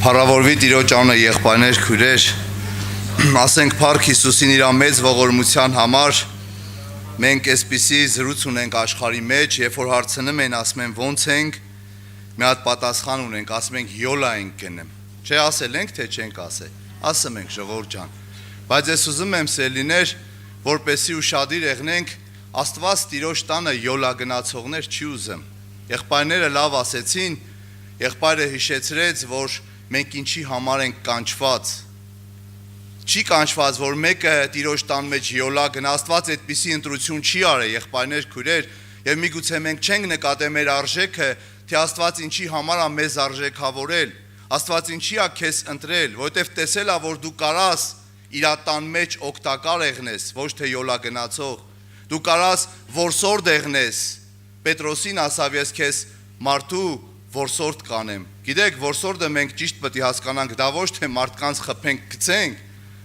Փառավորվի Տիրոջ անունը, եղբայրներ, քույրեր, ասենք Փառք Հիսուսին իր մեծ ողորմության համար։ Մենք այսպիսի զրույց ունենք աշխարհի մեջ, երբ որ հարցնում են, ասում են ո՞նց ենք, մի հատ պատասխան ունենք, ասում ենք յոլա ենք գնում։ Չէ, ասել ենք, թե չենք ասել։ Ասում ենք, ժողովուրդ ջան։ Բայց ես ուզում եմ սելիներ, որպեսի ուշադիր եղնենք, Աստված Տիրոջ տանը յոլա գնացողներ չի ուզում։ Եղբայրները լավ ասեցին, եղբայրը հիշեցրեց, որ մենք ինչի համար ենք կանչված։ Չի կանչված, որ մեկը Տիրոջ տան մեջ յոլա գնա, Աստված այդպիսի ընտրություն չի արել, եղբայրներ, քույրեր, եւ միգուցե մենք չենք նկատել մեր արժեքը, թե Աստված ինչի համար է մեզ արժեքավորել, Աստված ինչի է քեզ ընտրել, որովհետեւ տեսել է, որ դու կարաս իր տան մեջ օգտակար եղնես, ոչ թե յոլա գնացող, դու կարաս որսորդ եղնես։ Պետրոսին ասավ, ես քեզ մարդու որսորդ կանեմ։ Գիտեք, որսորդը մենք ճիշտ պետք է հասկանանք, դա ոչ թե մարդկանց խփենք, գցենք,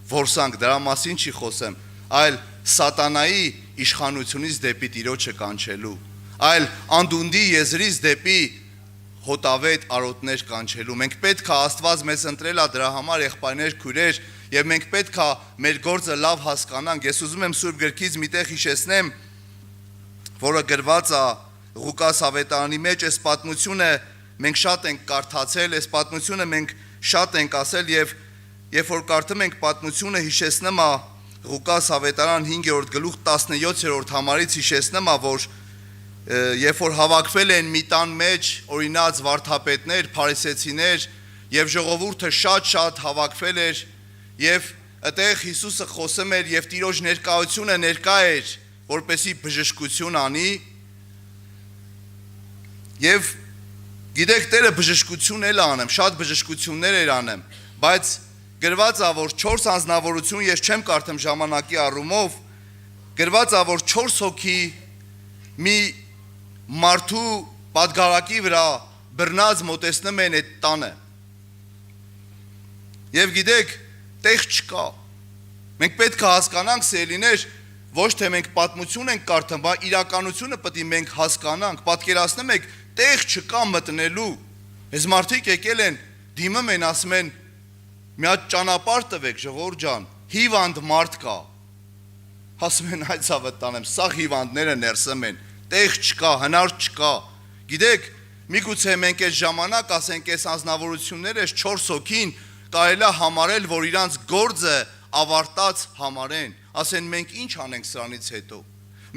որսանք, դրա մասին չի խոսեմ, այլ սատանայի իշխանությունից դեպի Տիրոջը կանչելու, այլ անդունդի եզրից դեպի հոտավետ արոտներ կանչելու։ Մենք պետք է Աստված մեզ ընտրել է դրա համար, եղբայրներ, քույրեր, եւ մենք պետք է մեր գործը լավ հասկանանք։ Ես ուզում եմ Սուրբ գրքից մի տեղ հիշեցնեմ, որը գրված է Ղուկաս ավետարանի մեջ, այս պատմությունը մենք շատ ենք կարդացել, այս պատմությունը մենք շատ ենք ասել եւ երբ որ կարդում ենք պատմությունը հիշեցնում է Ղուկաս ավետարան 5-րդ գլուխ 17-րդ համարից հիշեցնում է, որ երբ որ հավաքվել են մի տան մեջ օրինաց վարդապետներ, փարիսեցիներ եւ ժողովուրդը շատ հավաքվել էր եւ այդտեղ Հիսուսը խոսում էր եւ Տիրոջ ներկայությունը ներկա էր, որպեսի բժշկություն անի եւ գիտեք Տերը բժշկություն էլ անեմ, շատ բժշկություններ էր անեմ, բայց գրված է, որ 4 անձնավորություն, ես չեմ կարդում ժամանակի առումով, գրված է, որ 4 հոգի մի մարդու պատգարակի վրա բռնած մոտեցնում են այդ տանը։ Եվ գիտեք, տեղ չկա։ Մենք պետք է հասկանանք, սելիներ, ոչ թե մենք պատմություն ենք կարդում, բայց իրականությունը պետք է մենք հասկանանք, պատկերացնում եք, տեղ չկա մտնելու։ Այս մարդիկ եկել են, դիմում են, ասում են, մի հատ ճանապարհ տվեք, ժողովուրդ ջան, հիվանդ մարդ կա։ Ասում են, այ ցավը տանեմ, սա հիվանդները ներսում են, տեղ չկա, հնար չկա։ Գիտեք, միգուցե մենք այս ժամանակ ասենք, այս անձնավորությունները, այս 4 հոգին կարելի է համարել, որ իրանց գործը ավարտած համարեն, ասեն մենք ինչ անենք սրանից հետո։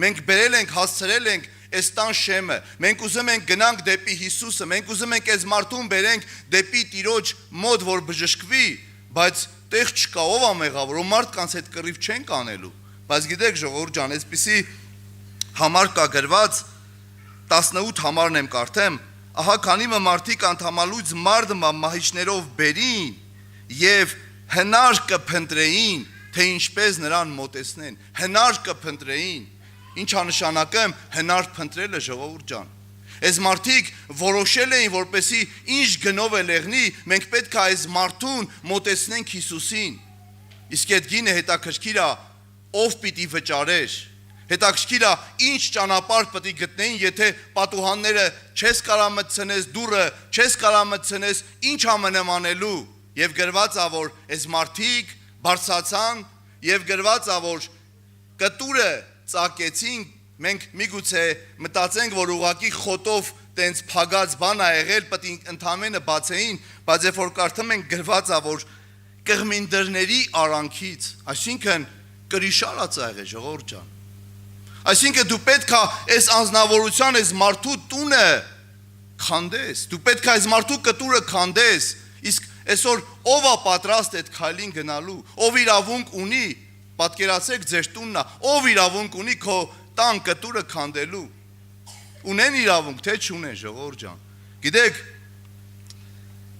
Մենք բերել ենք, հասցրել ենք այս տան շեմը, մենք ուզում ենք գնանք դեպի Հիսուսը, մենք ուզում ենք այս մարդուն բերենք դեպի Տիրոջ մոտ, որ բժշկվի, բայց տեղ չկա, ով է մեղավոր, ու մարդկանց հետ կռիվ չենք անելու։ Բայց գիտեք, ժողովուրդ ջան, այսպիսի համար կա գրված, 18 համարն եմ կարդեմ, ահա քանի մարդիկ անդամալույց մարդ մահիճներով բերին եւ հնար կփնտրեին, թե ինչպես նրան մոտեցնեն, հնար կփնտրեին։ Ինչա նշանակում հնար փնտրելը, ժողովուրդ ջան։ Այս մարդիկ որոշել էին, որպեսի ինչ գնով է եղնի, մենք պետք է այս մարդուն մոտեցնենք Հիսուսին։ Իսկ այդ գինը հետաքրքիր է, ով պիտի վճարեր։ Հետաքրքիր է, ինչ ճանապարհ պետք է գտնեին, եթե պատուհանները չես կարա մտցնես, դուռը չես կարա մտցնես, ինչ ամենեմ անելու։ Եվ գրված է, որ այս մարդիկ բարձրացան եւ գրված է, որ կտուրը ծակեցին, մենք միգուցե մտածենք, որ ուղակի խոտով տենց փագած բան է եղել, պետք է ընդամենը բացեին, բայց երբ որ կարդում ենք գրված է, որ կղմինդրների արանքից, այսինքն կրիշարած է եղել, ժողովուրդ ջան։ Այսինքն դու պետք է այս անձնավորության, այս մարդու տունը քանդես, դու պետք է այս մարդու կտուրը քանդես, իսկ այսօր ով է պատրաստ այդ քայլին գնալու, ով իրավունք ունի, պատկերացրեք ձեր տունն է, ով իրավունք ունի քո տան կտուրը քանդելու։ Ունեն իրավունք, թե չունեն, ժողովուրդ ջան։ Գիտեք,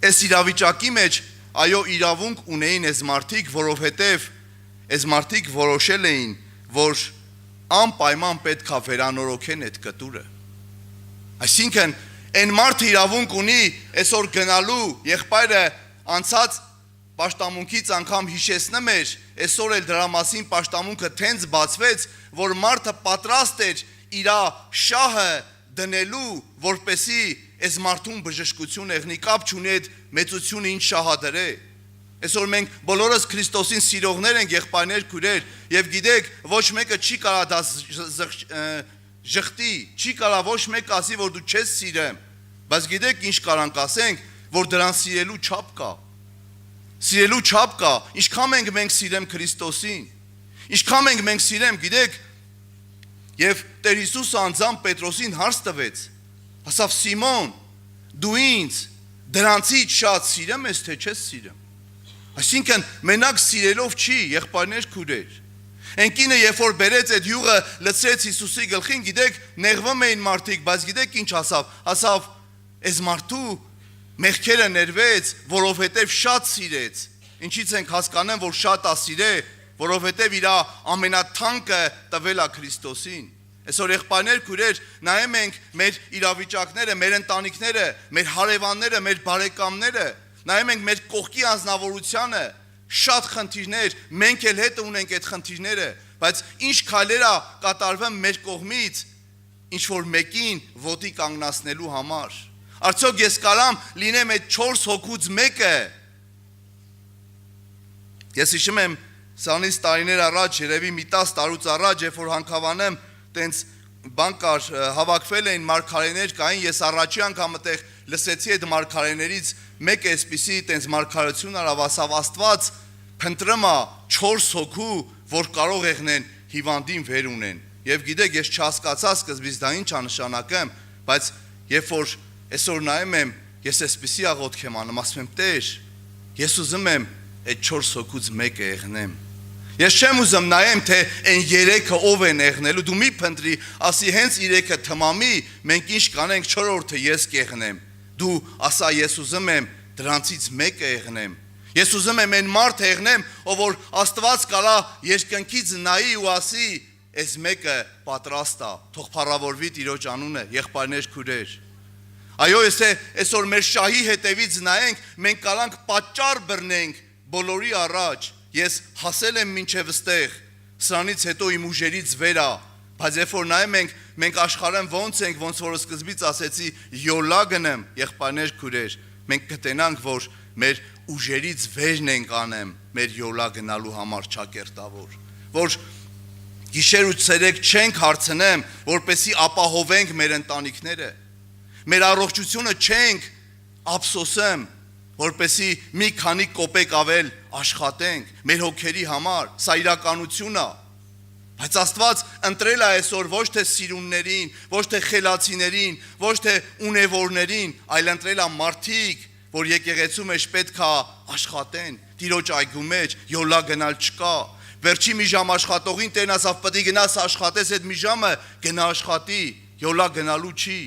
այս իրավիճակի մեջ այո իրավունք ունեին այս մարդիկ, որովհետև այս մարդիկ որոշել էին, որ անպայման պետք է վերանորոգեն այդ կտուրը։ Այսինքն այն մարդը իրավունք ունի այսօր գնալու, եղբայրը անցած պաշտամունքից անգամ հիշեցնում էր, այսօր էլ դրա մասին պաշտամունքը թենց բացվեց, որ մարդը պատրաստ էր իր շահը դնելու, որպեսի այս մարդուն բժշկություն եղնի, կապ չունի այդ մեծությունը ինչ շահադրե։ Այսօր մենք բոլորս Քրիստոսին սիրողներ ենք, եղբայրներ, քույրեր, եւ գիտեք, ոչ մեկը չի կարա դա ժխտի, չի կարա ոչ մեկ ասի, որ դու չես սիրեմ, բայց գիտեք ինչ կարանք ասենք, որ դրան սիրելու չափ կա։ Սիրելու չափ կա, ինչքան մենք սիրեմ Քրիստոսին, ինչքան մենք սիրեմ, գիտեք, եւ Տեր Հիսուսը անձամբ Պետրոսին հարց տվեց, ասավ Սիմոն, դու ինձ դրանցից շատ սիրեմ ես թե չես սիրեմ։ Այսինքն մենակ սիրելով չի, եղբայրներ, քույրեր։ Այն կինը երբ որ բերեց այդ յուղը լցրեց Հիսուսի գլխին, գիտեք, նեղվում էին մարդիկ, բայց գիտեք ինչ ասավ, ասավ այս մարդու մեղքերը ներվեց, որովհետև շատ սիրեց։ Ինչից ենք հասկանում, որ շատ է սիրե, որովհետև իր ամենաթանկը տվել է Քրիստոսին։ Այսօր եղբայրներ, քույրեր, նայում ենք մեր իրավիճակները, մեր ընտանիքները, մեր հարևանները, մեր բարեկամները, նայում ենք մեր կողքի անձնավորությանը, շատ խնդիրներ, մենք էլ հետ ունենք այդ խնդիրները, բայց ինչ քայլեր է կատարվում մեր կողմից, ինչ որ մեկին ոտի կանգնացնելու համար։ Արդյոք ես կարամ լինեմ այդ 4 հոգուց մեկը։ Ես հիշում եմ սրանից տարիներ առաջ, երևի մի 10 տարուց առաջ, երբ որ Հանքավանեմ տենց բան կար, հավաքվել էին մարգարեներ կային, ես առաջի անգամ այդտեղ լսեցի այդ մարգարեներից մեկը այսպիսի տենց մարգարություն արավ, ասավ Աստված փնտրում է 4 հոգու, որ կարող եղնեն հիվանդին վեր ունեն։ Եվ գիտեք, ես չհասկացա սկզբից դա ինչ է նշանակում, բայց երբ որ այսօր նայում եմ, ես այսպիսի աղոթք եմ անում, ասում եմ Տեր, ես ուզում եմ այդ 4 հոգուց մեկը եղնեմ։ Ես չեմ ուզում նայեմ, թե այն 3-ը ով են եղնելու, դու մի փնտրի, ասի հենց 3-ը թմամի, մենք ինչ կանենք 4-րդը ես կեղնեմ։ Դու ասա ես ուզում եմ դրանցից մեկը եղնեմ։ Ես ուզում եմ այն մարդը եղնեմ, ով որ Աստված կարա երկնքից նայի ու ասի, այս մեկը պատրաստ է, թող փառավորվի Տիրոջ անունը, եղբայրներ, քույրեր։ Այո, այսօր մեր շահի հետևից նայենք, մենք կարանք պատճառ բռնենք բոլորի առաջ։ Ես հասել եմ մինչև ստեղ, սրանից հետո իմ ուժերից վեր է, բայց երբ որ նայում ենք, մենք աշխարհում ոնց ենք, ոնց որ սկզբից ասեցի, յոլա գնեմ, եղբայրներ, քույրեր, մենք կտենանք, որ մեր ուժերից վերն ենք անեմ, մեր յոլա գնալու համար ճակերտավոր, որ գիշեր ու ցերեկ չենք հարցնեմ, որպեսի ապահովենք մեր ընտանիքները, մեր առողջությունը չենք ափսոսեմ, որպեսի մի քանի կոպեկ ավել աշխատենք մեր հոգերի համար, սա իրականություն է, բայց Աստված ընտրել է այսօր ոչ թե սիրուններին, ոչ թե խելացիներին, ոչ թե ունևորներին, այլ ընտրել է մարդիկ, որ եկեղեցու մեջ պետք է աշխատեն, Տիրոջ այգու մեջ յոլա գնալ չկա, վերջի մի ժամ աշխատողին Տերն ասավ պետք է գնաս աշխատես, այդ մի ժամը գնա աշխատի, յոլա գնալու չի։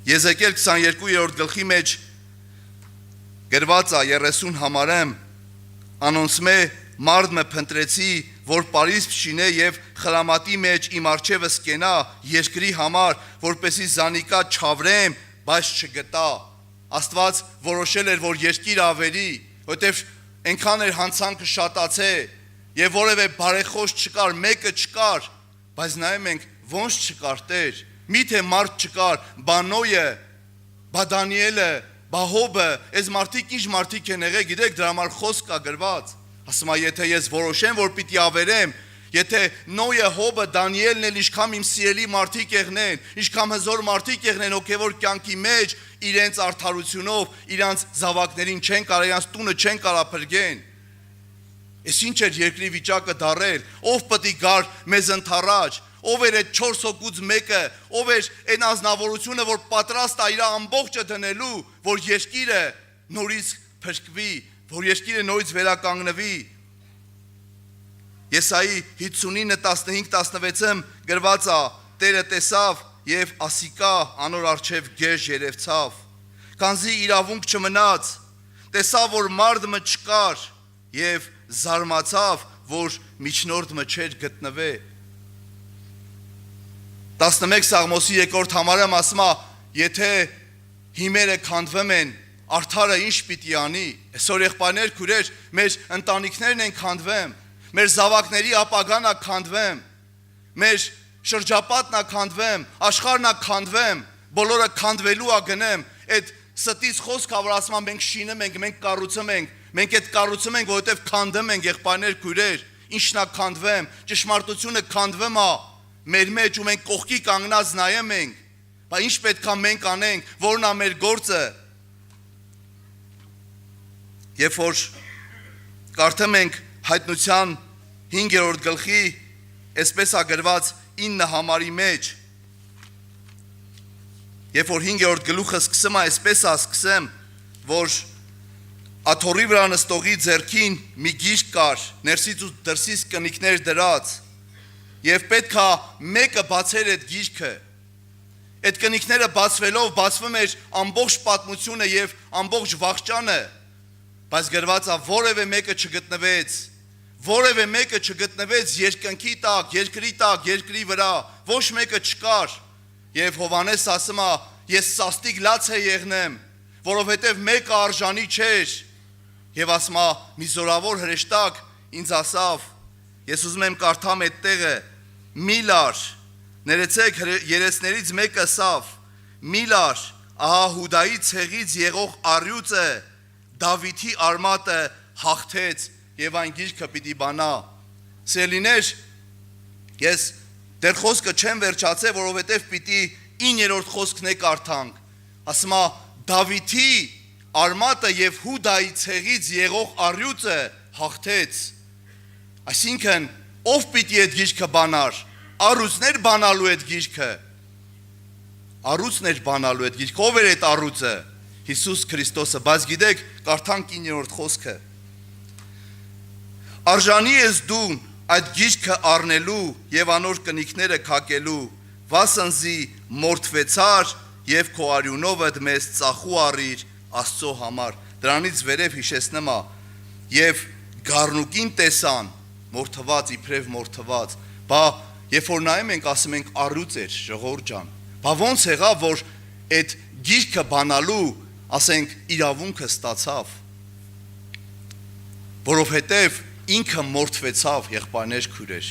Եզեկիել 22-րդ գլխի մեջ գրված է 30 համարեմ, անոնցմե մարդը փնտրեցի, որ Պարիս փշինե եւ խրամատի մեջ իմ արջևս կենա երկրի համար, որպեսի զանիկա չավրեմ, բայց չգտա։ Աստված որոշել էր, որ երկիր ավերի, որտեվ այնքան էր հանցանքը շատացե եւ որևէ բարեխոս չկար, մեկը չկար, բայց նայում ենք ոնց չկար Տեր։ Միթե մարդ չկար, բա Նոյը, բա Դանիելը, բա Հոբը, այս մարդիկ ինչ մարդիկ են եղել, գիտեք, դրա համար խոսք կա գրված։ Ասում է, եթե ես որոշեմ, որ պիտի ավերեմ, եթե Նոյը, Հոբը, Դանիելն էլ ինչքան իմ սիրելի մարդիկ եղնեն, ինչքան հզոր մարդիկ եղնեն հոգևոր կյանքի մեջ, իրենց արդարությունով, իրանց զավակներին չեն կարող, իրանց տունը չեն կարող փրկեն։ Այս ինչ էր երկրի վիճակը դարել, ով պիտի գար մեզ ընթառաջ, ով էր այդ 4 հոգուց մեկը, ով էր այն ազնվորությունը, որ պատրաստ է իր ամբողջը դնելու, որ երկիրը նորից փրկվի, որ երկիրը նորից վերականգնվի։ Եսայի 59:15-16-ում գրված է. Տերը տեսավ եւ ասիկա անոր արչեւ գեժ երևցավ, քանզի իրավունք չմնաց, տեսավ որ մարդը չկար եւ զարմացավ, որ միջնորդը չէր գտնվե։ 11 Սաղմոսի 2-րդ համարում ասում է, եթե հիմերը քանդվում են, արդարը ինչ պիտի անի։ Այսօր եղբայրներ, քույրեր, մեր ընտանիքներն են քանդվում, մեր զավակների ապագան է քանդվում, մեր շրջապատն ա քանդվեմ, աշխարհն ա քանդվեմ, բոլորը քանդվելու ա գնեմ, այդ ստից խոսքա որ ասում ենք շինում ենք, մենք կառուցում ենք, մենք այդ կառուցում ենք, որովհետև քանդում ենք եղբայրներ, քույրեր, ինչն ա քանդվեմ, ճշմարտությունը քանդվում ա մեր մեջ ու մենք կողքի կանգնած նայում ենք, բայց ինչ պետք է մենք անենք, որն ա մեր գործը։ Երբ որ կարդում ենք Հայտնության 5-րդ գլխի, այսպես ա գրված 9 համարի մեջ, երբ որ 5-րդ գլուխը սկսում ա, այսպես ա սկսեմ, որ աթոռի վրա նստողի ձեռքին մի գիրք կար, ներսից ու դրսից կնիկներ դրած, եւ պետք է մեկը բացեր այդ գիրքը։ Այդ կնիկները բացվելով բացվում էր ամբողջ պատմությունը եւ ամբողջ վախճանը, բայց գրված ա որևէ մեկը չգտնվեց, որևէ մեկը չգտնվեց երկնքի տակ, երկրի տակ, երկրի վրա, ոչ մեկը չկար։ Եվ Հովհաննես ասում ա, ես սաստիկ լաց է եղնեմ, որովհետև մեկը արժանի չէր։ Եվ ասում ա, մի զորավոր հրեշտակ ինձ ասավ, ես ուզում եմ կարդամ այդ տեղը, մի լար, ներեցեք երեցներից մեկը ասավ, մի լար, ահա Հուդայի ցեղից եղող առյուծը, Դավիթի արմատը հաղթեց եւ այն գիրքը պիտի բանա։ Սիրելիներ, ես դեռ խոսքը չեմ վերջացել, որովհետեւ պիտի 9-րդ խոսքն է կարդանք։ Ասում ա Դավիթի արմատը եւ Հուդայի ցեղից եղող առյուծը հաղթեց։ Այսինքն ով պիտի այդ գիրքը բանար։ Առյուծներ բանալու այդ գիրքը։ Առյուծներ բանալու այդ գիրքը։ Ով էր այդ առյուծը։ Հիսուս Քրիստոսը, բայց գիտեք, կարդանք 9-րդ խոսքը։ Արժանի ես դու այդ գիրքը առնելու եւ անոր կնիկները քակելու, վասնզի մորթվեցար եւ քո արյունովդ մեզ ծախու առիր Աստծո համար։ Դրանից վերև հիշեցնեմ ա եւ գառնուկին տեսան, մորթված իբրև մորթված, բա երբ որ նայում ենք ասում ենք առյուծ էր, ժողովուրդ ջան։ Բա ոնց եղավ որ այդ գիրքը բանալու ասենք իրավունքը ստացավ, որովհետև ինքը մորթվեցավ եղբայրներ քույրեր,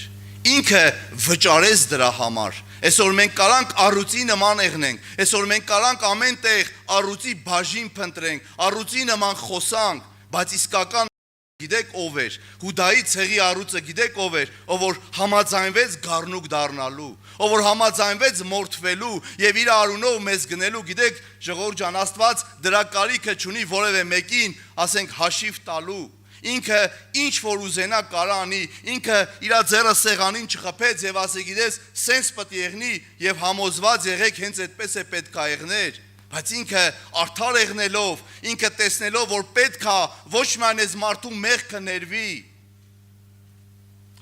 ինքը վճարեց դրա համար։ Այսօր մենք կարանք առյուծի նման եղնենք, այսօր մենք կարանք ամեն տեղ առյուծի բաժին փնտրենք, առյուծի նման խոսանք, բայց իսկական գիտեք ով էր, Հուդայի ցեղի առյուծը գիտեք ով էր, ով որ համաձայնվեց գառնուկ դառնալու, ով որ համաձայնվեց մորթվելու եւ իր արունով մեզ գնելու, գիտեք ժողովուրդ ջան, Աստված դրա կարիքը չունի որևէ մեկին, ասենք հաշիվ տալու, ինքը ինչ որ ուզենա կարա անի, ինքը իր ձեռը սեղանին չխփեց եւ ասի գիտես, սենց պետք է եղնի եւ համոզված եղեք հենց այդպես է պետք է եղներ։ Բայց ինքը արդար եղնելով, ինքը տեսնելով, որ պետք է ոչ միայն այս մարդու մեղքը ներվի,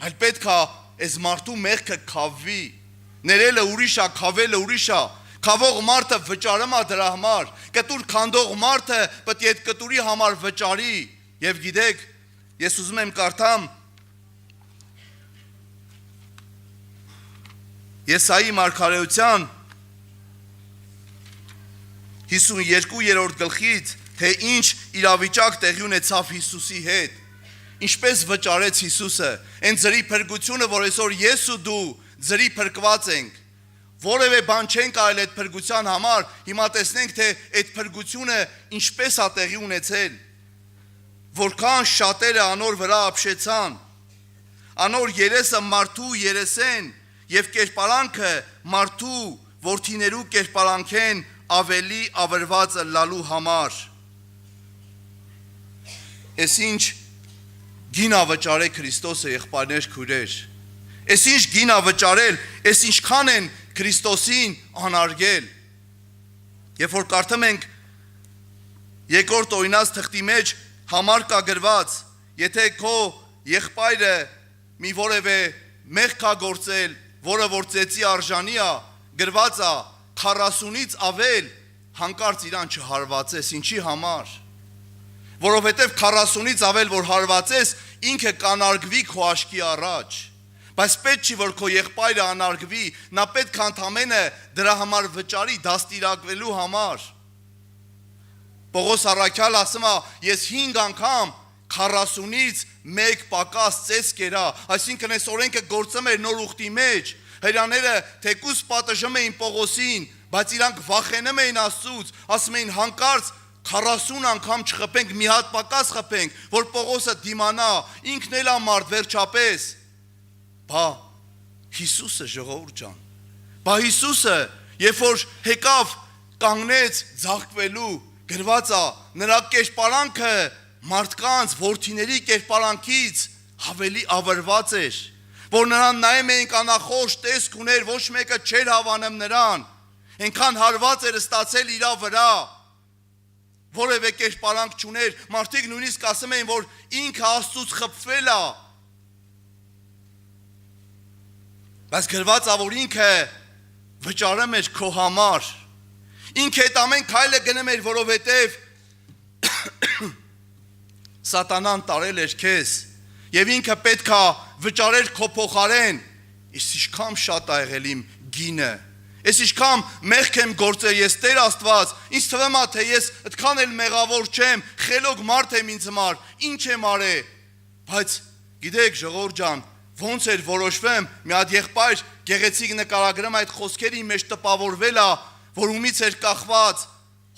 այլ պետք է այս մարդու մեղքը քավվի, ներելը ուրիշ է, քավելը ուրիշ է, քավող մարդը վճարում է դրա համար, կտուր քանդող մարդը պետք է այդ կտուրի համար վճարի, եւ գիտեք, ես ուզում եմ կարդամ Եսայի մարգարեության 52-րդ գլխից, թե ինչ իրավիճակ տեղի ունեցավ Հիսուսի հետ, ինչպես վճարեց Հիսուսը, այն ձրի փրկությունը, որ այսօր ես ու դու ձրի փրկված ենք, որևէ բան չենք արել այդ փրկության համար, հիմա տեսնենք, թե այդ փրկությունը ինչպես է տեղի ունեցել, որքան շատերը անոր վրա ապշեցան, անոր երեսը մարդու երեսեն եւ կերպարանքը մարդու որդիներու կերպարանքեն ավելի ավերված լալու համար։ Էս ինչ գինա վճարել Քրիստոսը եղբայրներ քույրեր։ Էս ինչ գինա վճարել, էս ինչքան են Քրիստոսին անարգել։ Երբ որ կարդում ենք երկրորդ օրինաց թղթի մեջ համար կա գրված, եթե քո եղբայրը մի որևէ մեղք կա գործել, որը որ ծեծի արժանի է, գրված է 40-ից ավել հանկարծ իրան չհարվածես, ինչի համար, որովհետև 40-ից ավել որ հարվածես, ինքը կանարգվի քո աչքի առաջ, բայց պետք չի որ քո եղբայրը անարգվի, նա պետք է ընդամենը դրա համար վճարի դաստիարակվելու համար։ Պողոս առաքյալ ասում է, ես 5 անգամ 40-ից 1 պակաս ծես կերա, այսինքն այս օրենքը գործում էր նոր ուխտի մեջ, Հրեաները թեկուզ պատժում էին Պողոսին, բայց իրանք վախենում էին Աստծուց, ասում էին հանկարծ 40 անգամ չխփենք, մի հատ պակաս խփենք, որ Պողոսը դիմանա, ինքն էլ ամարդ վերջապես։ Բա Հիսուսը, ժողովուրդ ջան, բա Հիսուսը, երբ որ եկավ կանգնեց ձաղկվելու, գրված է, նրա կերպարանքը մարդկանց, որդիների կերպարանքից ավելի ավրված էր, որ նրան նայում էին կանախոս տեսք ուներ, ոչ մեկը չէր հավանում նրան, այնքան հարված էր ստացել իր վրա, որևէ կերպարանք չուներ, մարդիկ նույնիսկ ասում էին, որ ինքը Աստծուց խփվել է, բայց գրված է, որ ինքը վճարում էր քո համար, ինքը այդ ամեն քայլը գնում էր, որովհետև Սատանան տարել էր քեզ, եւ ինքը պետքա վճարեր քո փոխարեն, իսկ ինչքան շատ ա եղել իմ գինը, ես ինչքան մեղք եմ գործել ես Տեր Աստված, ինձ թվում է թե ես այդքան էլ մեղավոր չեմ, խելոք մարդ եմ ինձ համար, ինչ եմ արել, բայց գիտեք ժողովուրդ ջան, ոնց էր որոշվեմ, մի հատ եղբայր գեղեցիկ նկարագրում այդ խոսքերի մեջ տպավորվել է, որ ումից էր կախված,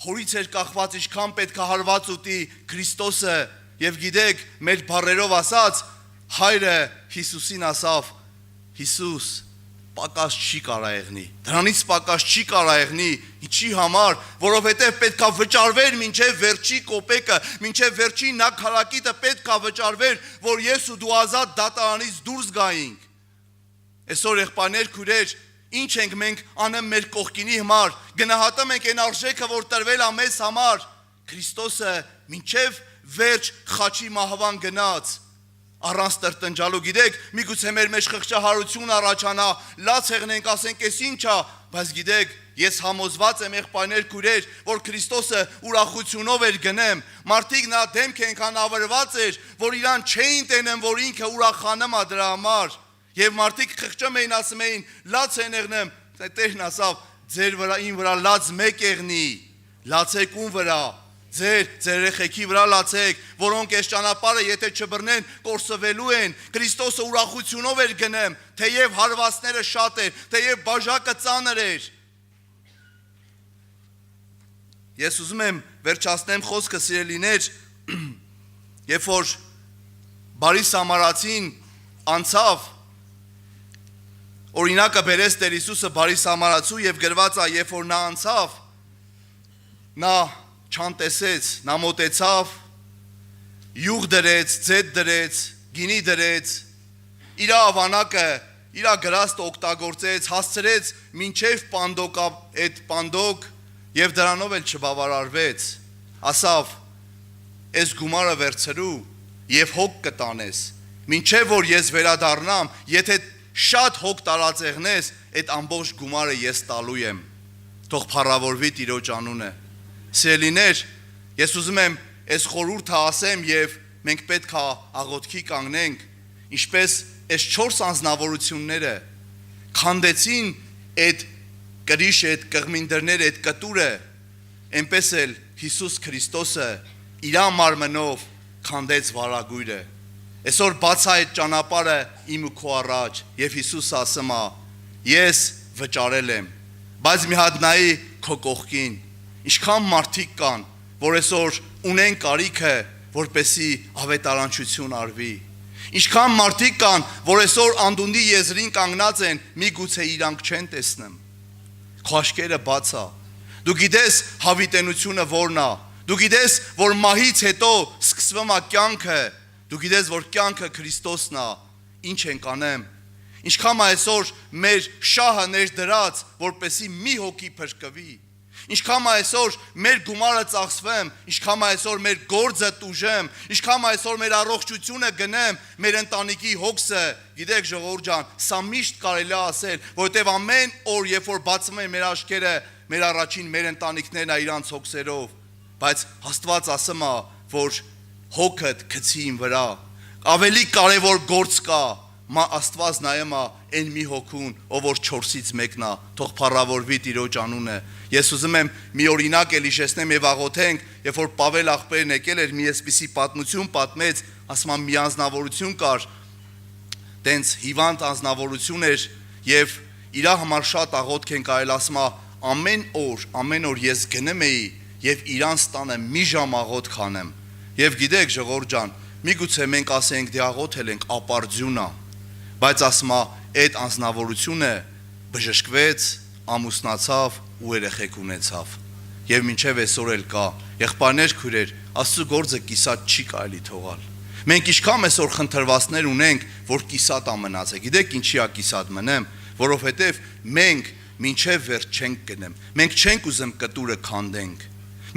հորից էր կախված, ինչքան պետք է հարված ուտի Քրիստոսը, եւ գիտեք, մեր բառերով ասած, հայրը Հիսուսին ասավ, Հիսուս, պակաս չի կարա եղնի, դրանից պակաս չի կարա եղնի, ինչի համար, որովհետև պետքա վճարվեր մինչև վերջի կոպեկը, մինչև վերջի նաքարակիտը պետքա վճարվեր, որ ես ու դու ազատ դատարանից դուրս գայինք։ Այսօր եղբայրներ, քույրեր, ինչ ենք մենք անում մեր կողքինի համար, գնահատում ենք այն արժեքը, որ տրվել է մեզ համար, Քրիստոսը մինչև վերջ խաչի մահվան գնաց, առանց տրտնջալու, գիտեք, միգուցե մեր մեջ խղճահարություն առաջանա, լաց եղնենք, ասենք էս ինչ է, բայց գիտեք, ես համոզված եմ եղբայրներ, քույրեր, որ Քրիստոսը ուրախությունով էր գնեմ, մարդիկ նա դեմք այնքան ավրված էր, որ իրան չէին տենեմ, որ ինքը ուրախանում է դրա համար, եւ մարդիկ խղճում էին, ասում էին, լաց են եղնեմ, Տերն ասավ, ձեր վրա ին վրա լաց մեկ եղնի, լացեք ուն վրա, ձեր երեխեքի վրա լացեք, որոնք այս ճանապարհը եթե չբռնեն, կորսվելու են, Քրիստոսը ուրախությունով էր գնեմ, թեև հարվածները շատ էր, թեև բաժակը ծանր էր։ Ես ուզում եմ վերջացնեմ խոսքը, սիրելիներ, երբ որ բարի սամարացին անցավ, օրինակը բերեց Տեր Հիսուսը բարի սամարացու եւ գրված է, երբ որ նա անցավ, նա չանտեսեց, նա մոտեցավ, յուղ դրեց, ձետ դրեց, գինի դրեց, իր ավանակը, իր գրաստը օգտագործեց, հասցրեց մինչև պանդոկ, այդ պանդոկ եւ դրանով էլ չբավարարվեց, ասավ, այս գումարը վերցրու եւ հոգ կտանես, մինչև որ ես վերադառնամ, եթե շատ հոգ տարած եղնես, այդ ամբողջ գումարը ես տալու եմ, թող փառավորվի Տիրոջ անունը։ Սիրելիներ, ես ուզում եմ այս խորհուրդը ասեմ եւ մենք պետք է աղոթքի կանգնենք, ինչպես այս 4 անձնավորությունները քանդեցին այդ կրիշը, այդ կղմինդրները, այդ կտուրը, այնպես էլ Հիսուս Քրիստոսը իր մարմնով քանդեց վարագույրը։ Այսօր բաց է այդ ճանապարհը իմ ու քո առաջ եւ Հիսուս ասում է, ես վճարել եմ, բայց մի հատ նայի քո կողքին, ինչքան մարդիկ կան, որ այսօր ունեն կարիքը, որպեսի ավետարանչություն արվի, ինչքան մարդիկ կան, որ այսօր անդունդի եզրին կանգնած են, միգուցե իրանք չեն տեսնում, քո աչքերը բաց է, դու գիտես հավիտենությունը որն է, դու գիտես, որ մահից հետո սկսվում է կյանքը, դու գիտես, որ կյանքը Քրիստոսն է, ինչ ենք անեմ, ինչքան այսօր մեր շահը ներդրած, որպեսի մի հոգի փրկվի, ինչքան այսօր մեր գումարը ծախսվեմ, ինչքան այսօր մեր գործը տուժեմ, ինչքան այսօր մեր առողջությունը գնեմ, մեր ընտանիքի հոգսը, գիտեք ժողովուրդ ջան, սա միշտ կարելի է ասել, որովհետև ամեն օր, երբ որ բացվում են մեր աչքերը, մեր առաջին մեր ընտանիքներն է իրանց հոգսերով, բայց Աստված ասում է, որ հոգդ գցի իմ վրա, ավելի կարևոր գործ կա, Աստված նայում է այն մի հոգուն, ով որ 4-ից մեկն է, թող փառավորվի Տիրոջ անունը։ Ես ուզում եմ մի օրինակ էլ հիշեցնեմ եւ աղոթենք, երբ որ Պավել աղբերն եկել էր, մի այսպիսի պատմություն պատմեց, ասում եմ մի անձնավորություն կար, տենց հիվանդ անձնավորություն էր եւ Իրա համար շատ աղոթք ենք արել, ասում է ամեն օր ես գնում էի եւ իրանց տանը մի ժամ աղոթք անեմ։ Եվ գիտեք, ժողովուրդ ջան, միգուցե մենք ասենք դե աղոթել ենք ապարդյունա, բայց ասում է այդ անձնավորությունը բժշկվեց, ամուսնացավ ու երեխեք ունեցավ։ Եվ մինչև այսօր էլ կա։ Եղբայրներ, քույրեր, Աստծո գործը կիսատ չի կարելի թողալ։ Մենք ինչքան այսօր խնդրվածներ ունենք, որ կիսատ ամնաց է։ Գիտեք ինչի է կիսատ մնեմ, որովհետև մենք մինչև վերջ չենք գնեմ։ Մենք չենք ուզում կտուրը քանդենք։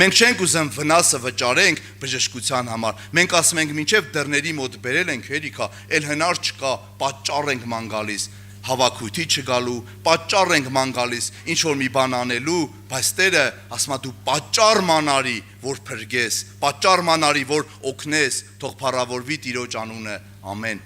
Մենք չենք ուզում վնասը վճարենք բժշկության համար։ Մենք ասում ենք մինչև դռների մոտ բերել ենք հերիքա, էլ հնար չկա, պատճառ ենք ման գալիս, հավաքույթի չգալու, պատճառ ենք ման գալիս, ինչ որ մի բան անելու, բայց Տերը ասում է դու պատճառ մանարի, որ փրկես, պատճառ մանարի, որ օգնես, թող փառավորվի Տիրոջ անունը, ամեն։